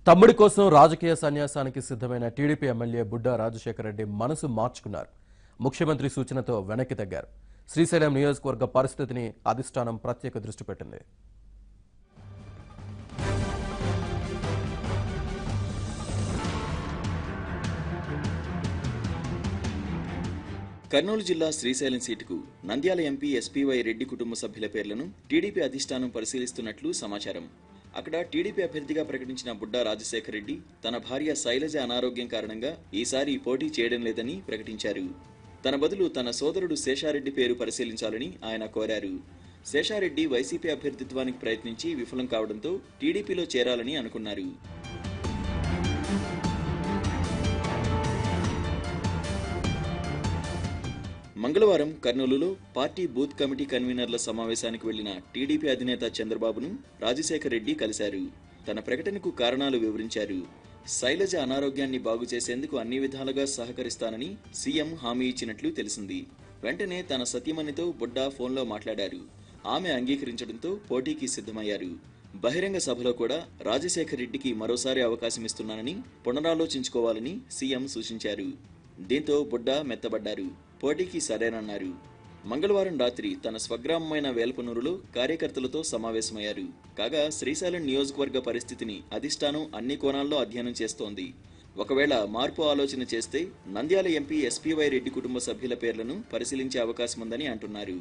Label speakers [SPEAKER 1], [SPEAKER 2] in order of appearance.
[SPEAKER 1] తమ్ముడి కోసం రాజకీయ సన్యాసానికి సిద్ధమైన టీడీపీ ఎమ్మెల్యే బుడ్డా రాజశేఖర రెడ్డి మనసు మార్చుకున్నారు. ముఖ్యమంత్రి సూచనతో వెనక్కి తగ్గారు. శ్రీశైలం నియోజకవర్గ పరిస్థితిని అధిష్టానం ప్రత్యేక దృష్టి పెట్టింది.
[SPEAKER 2] కర్నూలు జిల్లా శ్రీశైలం సీటుకు నంద్యాల ఎంపీ ఎస్పీవై రెడ్డి కుటుంబ సభ్యుల పేర్లను టీడీపీ అధిష్టానం పరిశీలిస్తున్నట్లు సమాచారం. అక్కడ టీడీపీ అభ్యర్థిగా ప్రకటించిన బుడ్డా రాజశేఖర రెడ్డి తన భార్య శైలజ అనారోగ్యం కారణంగా ఈసారి పోటీ చేయడం లేదని ప్రకటించారు. తన బదులు తన సోదరుడు శేషారెడ్డి పేరు పరిశీలించాలని ఆయన కోరారు. శేషారెడ్డి వైసీపీ అభ్యర్థిత్వానికి ప్రయత్నించి విఫలం కావడంతో టీడీపీలో చేరాలని అనుకున్నారు. మంగళవారం కర్నూలులో పార్టీ బూత్ కమిటీ కన్వీనర్ల సమావేశానికి వెళ్లిన టీడీపీ అధినేత చంద్రబాబును రాజశేఖర్ రెడ్డి కలిశారు. తన ప్రకటనకు కారణాలు వివరించారు. శైలజ అనారోగ్యాన్ని బాగు చేసేందుకు అన్ని విధాలుగా సహకరిస్తానని సీఎం హామీ ఇచ్చినట్లు తెలిసింది. వెంటనే తన సతీమణితో బుడ్డా ఫోన్లో మాట్లాడారు. ఆమె అంగీకరించడంతో పోటీకి సిద్ధమయ్యారు. బహిరంగ సభలో కూడా రాజశేఖర్ రెడ్డికి మరోసారి అవకాశం ఇస్తున్నానని పునరాలోచించుకోవాలని సీఎం సూచించారు. దీంతో బుడ్డా మెత్తబడ్డారు. పోటీకి సరేనన్నారు. మంగళవారం రాత్రి తన స్వగ్రామమైన వేల్పనూరులో కార్యకర్తలతో సమావేశమయ్యారు. కాగా శ్రీశైలం నియోజకవర్గ పరిస్థితిని అధిష్టానం అన్ని కోణాల్లో అధ్యయనం చేస్తోంది. ఒకవేళ మార్పు ఆలోచన చేస్తే నంద్యాల ఎంపీ ఎస్పీవై రెడ్డి కుటుంబ సభ్యుల పేర్లను పరిశీలించే అవకాశం ఉందని అంటున్నారు.